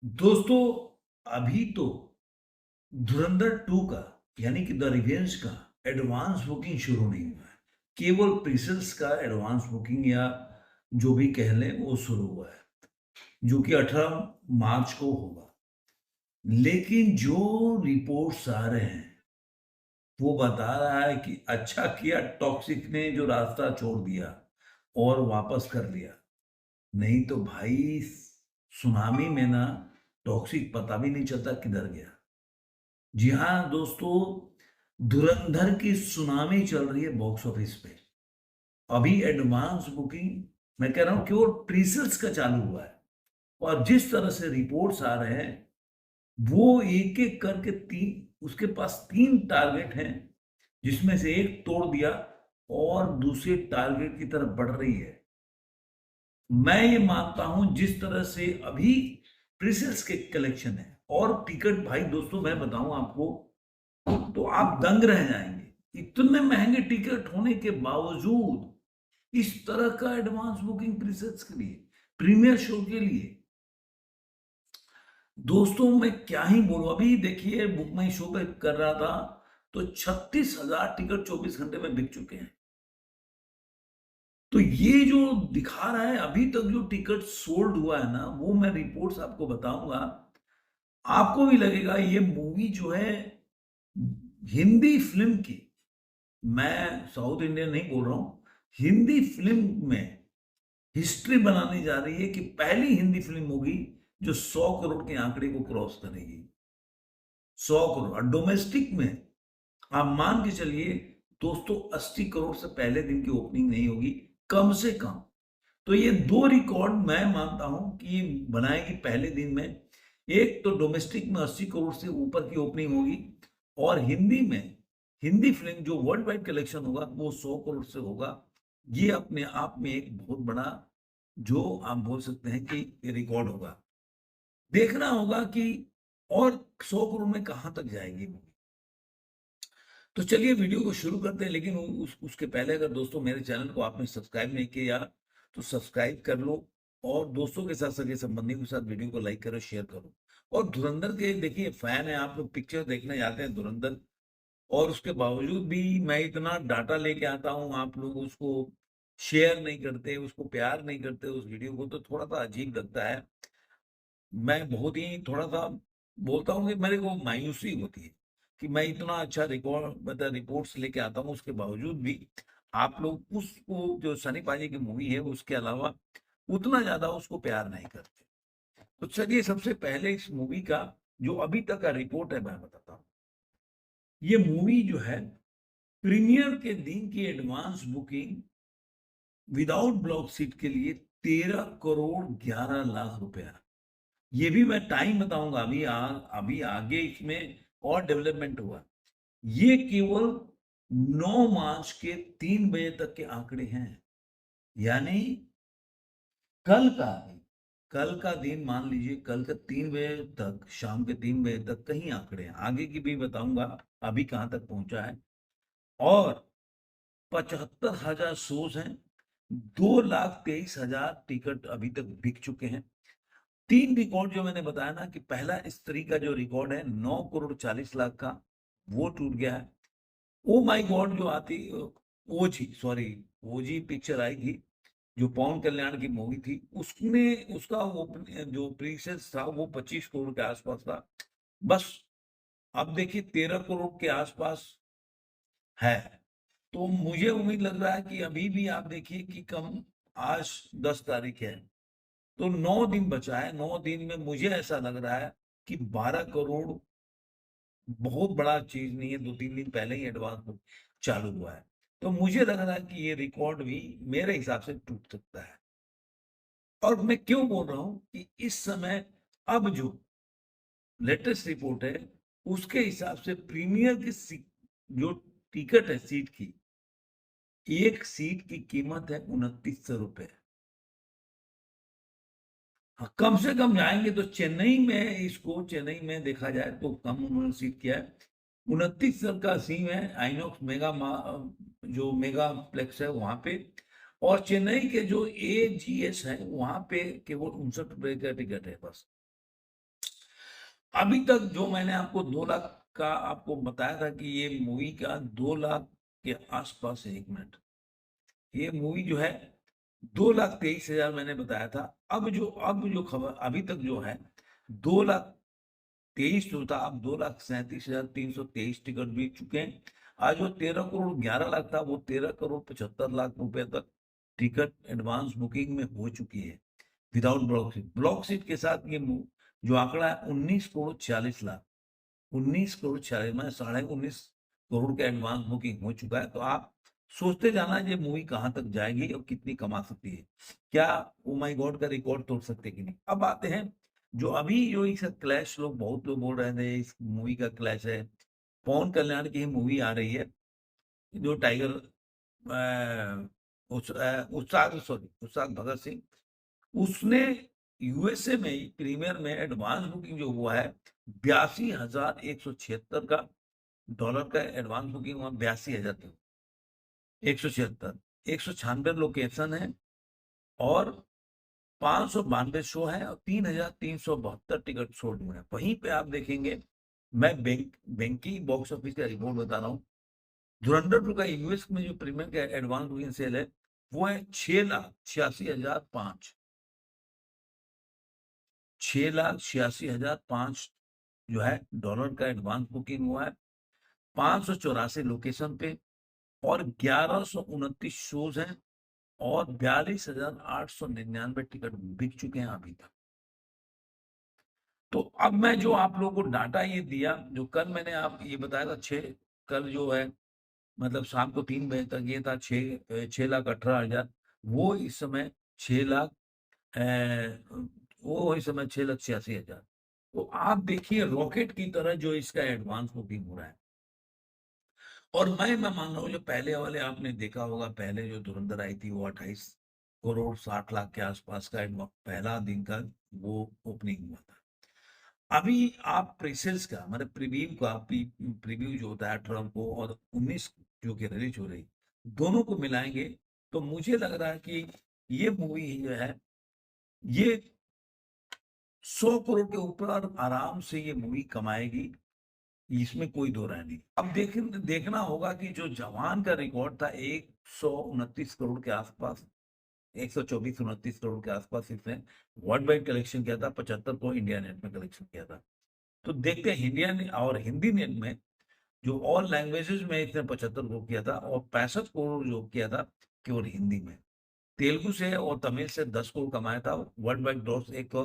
दोस्तों, अभी तो धुरंधर 2 का यानी कि द रिवेंज का एडवांस बुकिंग शुरू नहीं हुआ है। केवल प्रीसेल्स का एडवांस बुकिंग या जो भी कह लें वो शुरू हुआ है, जो कि 18 मार्च को होगा। लेकिन जो रिपोर्ट्स आ रहे हैं वो बता रहा है कि अच्छा किया टॉक्सिक ने जो रास्ता छोड़ दिया और वापस कर लिया। नहीं तो भाई सुनामी में ना टॉक्सिक पता भी नहीं चलता किधर गया। जी हाँ दोस्तों, धुरंधर की सुनामी चल रही है बॉक्स ऑफिस पे। अभी एडवांस बुकिंग मैं कह रहा हूं कि वो प्रीसेल्स का चालू हुआ है। और जिस तरह से रिपोर्ट्स आ रहे हैं वो एक एक करके तीन, उसके पास 3 टारगेट हैं जिसमें से एक तोड़ दिया और दूसरे टारगेट की तरफ बढ़ रही है। मैं ये मानता हूं जिस तरह से अभी प्रीसेल्स के कलेक्शन है और टिकट, भाई दोस्तों मैं बताऊं आपको तो आप दंग रह जाएंगे। इतने महंगे टिकट होने के बावजूद इस तरह का एडवांस बुकिंग प्रीसेल्स के लिए, प्रीमियर शो के लिए, दोस्तों मैं क्या ही बोलूं। अभी देखिए बुक माई शो पे कर रहा था तो 36,000 टिकट 24 घंटे में बिक चुके हैं। तो ये जो दिखा रहा है अभी तक जो टिकट सोल्ड हुआ है ना, वो मैं रिपोर्ट्स आपको बताऊंगा। आपको भी लगेगा ये मूवी जो है हिंदी फिल्म की, मैं साउथ इंडियन नहीं बोल रहा हूं, हिंदी फिल्म में हिस्ट्री बनाने जा रही है कि पहली हिंदी फिल्म होगी जो 100 करोड़ के आंकड़े को क्रॉस करेगी। 100 करोड़, और डोमेस्टिक में आप मान के चलिए दोस्तों 80 करोड़ से पहले दिन की ओपनिंग नहीं होगी कम से कम। तो ये दो रिकॉर्ड मैं मानता हूं कि बनाएगी पहले दिन में। एक तो डोमेस्टिक में 80 करोड़ से ऊपर की ओपनिंग होगी और हिंदी में, हिंदी फिल्म जो वर्ल्ड वाइड कलेक्शन होगा वो 100 करोड़ से होगा। ये अपने आप में एक बहुत बड़ा, जो आप बोल सकते हैं कि रिकॉर्ड होगा। देखना होगा कि और 100 करोड़ में कहां तक जाएगी मूवी। तो चलिए वीडियो को शुरू करते हैं, लेकिन उसके पहले अगर दोस्तों मेरे चैनल को आपने सब्सक्राइब नहीं किया तो सब्सक्राइब कर लो और दोस्तों के साथ, सगे संबंधियों के साथ वीडियो को लाइक करो, शेयर करो। और धुरंधर के देखिए फैन है आप लोग, पिक्चर देखने जाते हैं धुरंधर, और उसके बावजूद भी मैं इतना डाटा लेके आता हूँ, आप लोग उसको शेयर नहीं करते, उसको प्यार नहीं करते उस वीडियो को, तो थोड़ा सा अजीब लगता है। मैं बहुत ही थोड़ा सा बोलता हूँ कि मेरे को मायूसी होती है कि मैं इतना अच्छा रिकॉर्ड मतलब रिपोर्ट्स लेके आता हूँ, उसके बावजूद भी आप लोग उसको, जो सनी पाजी की मूवी है उसके अलावा उतना ज्यादा उसको प्यार नहीं करते। तो चलिए सबसे पहले इस मूवी का जो अभी तक का रिपोर्ट है मैं बताता हूँ। ये मूवी जो है प्रीमियर के दिन की advance booking without block seat के लिए 13 करोड़ 11 लाख रुपया। ये भी मैं टाइम बताऊंगा, अभी आगे इसमें और डेवलपमेंट हुआ। ये केवल 9 मार्च के 3 बजे तक के आंकड़े हैं। यानी कल का कल का दिन मान लीजिए, कल का 3 बजे तक, शाम के 3 बजे तक कहीं आंकड़े हैं। आगे की भी बताऊंगा अभी कहां तक पहुंचा है। और 75,000 शोज हैं, 2,23,000 टिकट अभी तक बिक चुके हैं। 3 रिकॉर्ड जो मैंने बताया ना कि पहला स्त्री का जो रिकॉर्ड है 9 करोड़ 40 लाख का, वो टूट गया है। ओ माई गॉड जो आती, ओजी सॉरी, ओजी पिक्चर आई थी जो पवन कल्याण की मूवी थी, उसने उसका वो जो प्रीसेस था वो 25 करोड़ के आसपास था बस। अब देखिए 13 करोड़ के आसपास है। तो मुझे उम्मीद लग रहा है कि अभी भी आप देखिए कि कम, आज 10 तारीख है तो 9 दिन बचा है। 9 दिन में मुझे ऐसा लग रहा है कि 12 करोड़ बहुत बड़ा चीज नहीं है, 2-3 दिन पहले ही एडवांस बुक चालू हुआ है। तो मुझे लग रहा है कि ये रिकॉर्ड भी मेरे हिसाब से टूट सकता है। और मैं क्यों बोल रहा हूं कि इस समय अब जो लेटेस्ट रिपोर्ट है उसके हिसाब से प्रीमियर की जो टिकट है सीट की, एक सीट की कीमत है 2900 रुपए। हाँ, कम से कम जाएंगे तो चेन्नई में, इसको चेन्नई में देखा जाए तो कम उन्होंने सीट किया है। 29 का सीन है आइनॉक्स मेगा जो मेगा प्लेक्स है वहां पे। और चेन्नई के जो AGS है वहां पे केवल 59 रुपए का टिकट है बस। अभी तक जो मैंने आपको 2 लाख का आपको बताया था कि ये मूवी का 2 लाख के आसपास है। 1 मिनट, ये मूवी जो है 2,23,000 मैंने बताया था। अब जो खबर अभी तक जो है 2,23,000 जो था, अब 2,37,323 टिकट बिक चुके हैं। आज वो 13 करोड़ 11 लाख था, वो 13 करोड़ 75 लाख रुपए तक टिकट एडवांस बुकिंग में हो चुकी है without block seat. Block seat के साथ ये जो आंकड़ा है 19 करोड़ 40 लाख, 19 करोड़ 40 में 19.5 करोड़ का एडवांस बुकिंग हो चुका है। तो आप सोचते जाना ये मूवी कहाँ तक जाएगी और कितनी कमा सकती है, क्या ओ माय गॉड का रिकॉर्ड तोड़ सकते कि नहीं। अब आते हैं जो अभी जो इसका क्लैश, लोग बहुत लोग बोल रहे थे इस मूवी का क्लैश है। पवन कल्याण की मूवी आ रही है जो टाइगर उस्ताद, सॉरी, उस्ताद भगत सिंह, उसने यूएसए में ही प्रीमियर में एडवांस बुकिंग जो हुआ है 82,176 का डॉलर का एडवांस बुकिंग हुआ। 82,176, 196 लोकेशन है और 592 शो है और 3,372 टिकट सोल्ड हुए हैं। वहीं पे आप देखेंगे, मैं बैंक की बॉक्स ऑफिस का रिपोर्ट बता रहा हूँ। धुरंधर 2 का यूएस में जो प्रीमियर का एडवांस बुकिंग सेल है वो है 6,86,005, 6,86,005 जो है डॉलर का एडवांस बुकिंग हुआ है 584 लोकेशन पे, और 1,129 शोज हैं और 42,899 टिकट बिक चुके हैं अभी तक। तो अब मैं जो आप लोगों को डाटा ये दिया, जो कल मैंने आप ये बताया था, कल जो है मतलब शाम को 3 बजे तक ये था 6,18,000, वो इस समय 6 लाख, वो इस समय 6,86,000। तो आप देखिए रॉकेट की तरह जो इसका एडवांस बुकिंग हो रहा है। और मैं मान रहा हूँ जो पहले वाले आपने देखा होगा, पहले जो धुरंधर आई थी वो 28 करोड़ 60 लाख के आसपास का पहला दिन का वो ओपनिंग हुआ था। अभी आप प्रीसेल्स का मतलब प्रीव्यू जो होता है 18 को और 19 जो कि रिलीज हो रही, दोनों को मिलाएंगे तो मुझे लग रहा है कि ये मूवी जो है ये 100 करोड़ के ऊपर आराम से ये मूवी कमाएगी, इसमें कोई दो राय नहीं। अब देखना होगा कि जो जवान का रिकॉर्ड था 129 करोड़ के आसपास, 124-129 करोड़ के आसपास इसने वर्ल्ड वाइड कलेक्शन किया था, 75 को इंडिया नेट में कलेक्शन किया था। तो देखते हैं इंडिया ने और हिंदी नेट में जो ऑल लैंग्वेजेस में इसने 75 करोड़ किया था और 65 करोड़ जो किया था केवल हिंदी में। तेलुगु से और तमिल से 10 करोड़ कमाया था। वर्ल्ड वाइड ग्रॉस एक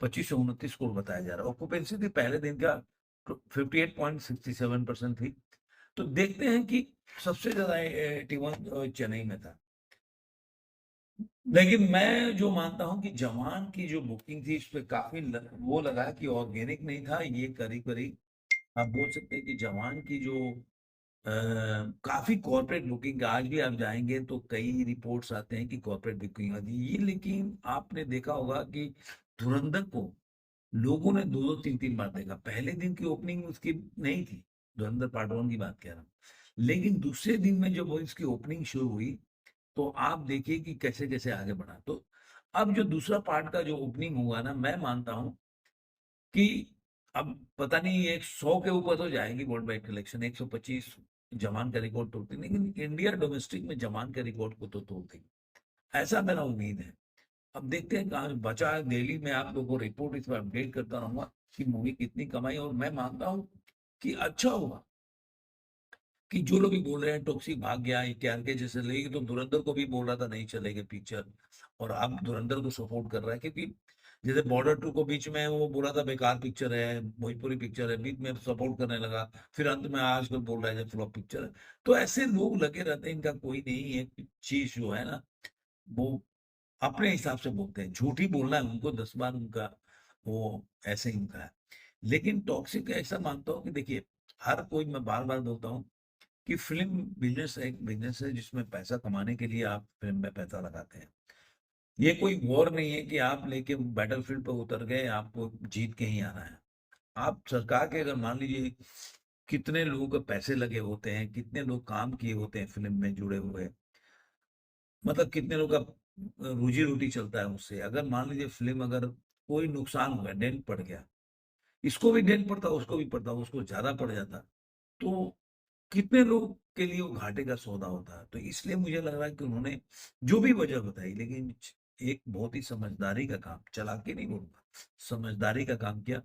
25 से 29 करोड़ बताया जा रहा है। ऑक्यूपेंसी थी पहले दिन का 58.67% थी। तो देखते हैं कि सबसे ज्यादा 81 चेन्नई में था। लेकिन मैं जो मानता हूं कि जवान की जो बुकिंग थी इस पे काफी वो लगा कि ऑर्गेनिक नहीं था ये, करीब करीब आप बोल सकते हैं कि जवान की जो काफी कॉर्पोरेट बुकिंग का, आज भी आप जाएंगे तो कई रिपोर्ट्स आते हैं कि कॉर्पोरेट बुकिंग आती है ये। लेकिन आपने देखा होगा कि धुरंधर को लोगों ने 2-2 3-3 बार देखा। पहले दिन की ओपनिंग उसकी नहीं थी, धुरंधर पार्ट 1 की बात कह रहा हूँ, लेकिन दूसरे दिन में जब वो इसकी ओपनिंग शुरू हुई तो आप देखिए कि कैसे कैसे आगे बढ़ा। तो अब जो दूसरा पार्ट का जो ओपनिंग हुआ ना, मैं मानता हूं कि अब पता नहीं 100 के ऊपर तो जाएगी वर्ल्ड वाइड कलेक्शन, 125 जमान का रिकॉर्ड तोड़ती, लेकिन इंडिया डोमेस्टिक में जमान के रिकॉर्ड को तो तोड़ती, ऐसा मेरा उम्मीद है। अब देखते हैं कहाँ बचा है। डेली मैं आप लोगों को रिपोर्ट इस पर अपडेट करता रहूंगा कि मूवी कितनी कमाई, और मैं मानता हूँ कि अच्छा हुआ कि जो लोग भी बोल रहे हैं टॉक्सिक भाग गया के जैसे लगेगी, तो धुरंधर को भी बोल रहा था नहीं चलेगी पिक्चर, और अब धुरंधर को सपोर्ट कर रहा है। क्योंकि जैसे बॉर्डर 2 को बीच में वो बोला था बेकार पिक्चर है, भोजपुरी पिक्चर है, बीच में सपोर्ट करने लगा, फिर अंत में आज को बोल रहा है फ्लॉप पिक्चर है। तो ऐसे लोग लगे रहते हैं, इनका कोई नहीं है। चीज जो है ना वो अपने हिसाब से बोलते हैं, झूठी बोलना है उनको 10 बार उनका वो ऐसे ही उनका है। लेकिन टॉक्सिक ऐसा मानता हूँ कि देखिए हर कोई, मैं बार बार बोलता हूँ कि फिल्म बिजनेस एक बिजनेस है जिसमें पैसा कमाने के लिए आप फिल्म में पैसा लगाते हैं। ये कोई वॉर नहीं है कि आप लेके बैटलफील्ड पे उतर गए आपको जीत के ही आना है। आप सरकार के अगर मान लीजिए कितने लोगों के पैसे लगे होते हैं, कितने लोग काम किए होते हैं फिल्म में जुड़े हुए, मतलब कितने लोग का रोजी रोटी चलता है उससे। अगर मान लीजिए फिल्म अगर कोई नुकसान हो गया, डेंट पड़ गया, इसको भी डेंट पड़ता, उसको भी पड़ता, उसको ज्यादा पड़ जाता। तो कितने लोग के लिए वो घाटे का सौदा होता है। तो इसलिए मुझे लग रहा है कि उन्होंने जो भी वजह बताई, लेकिन एक बहुत ही समझदारी का काम, चालाकी नहीं बोलूंगा, समझदारी का काम किया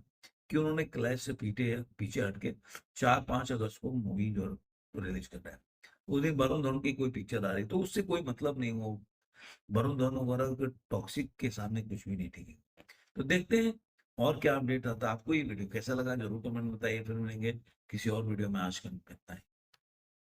कि उन्होंने क्लैश से पीछे हटके 4-5 अगस्त को मूवी जो रिलीज करना है। उस दिन वरुण धवन की कोई पिक्चर आ रही, तो उससे कोई मतलब नहीं, वो वरुण धवन वगैरह टॉक्सिक के सामने कुछ भी नहीं, ठीक है। तो देखते हैं और क्या अपडेट आता है। आपको ये वीडियो कैसा लगा जरूर कमेंट में बताइए, फिर मिलेंगे किसी और वीडियो में। आज का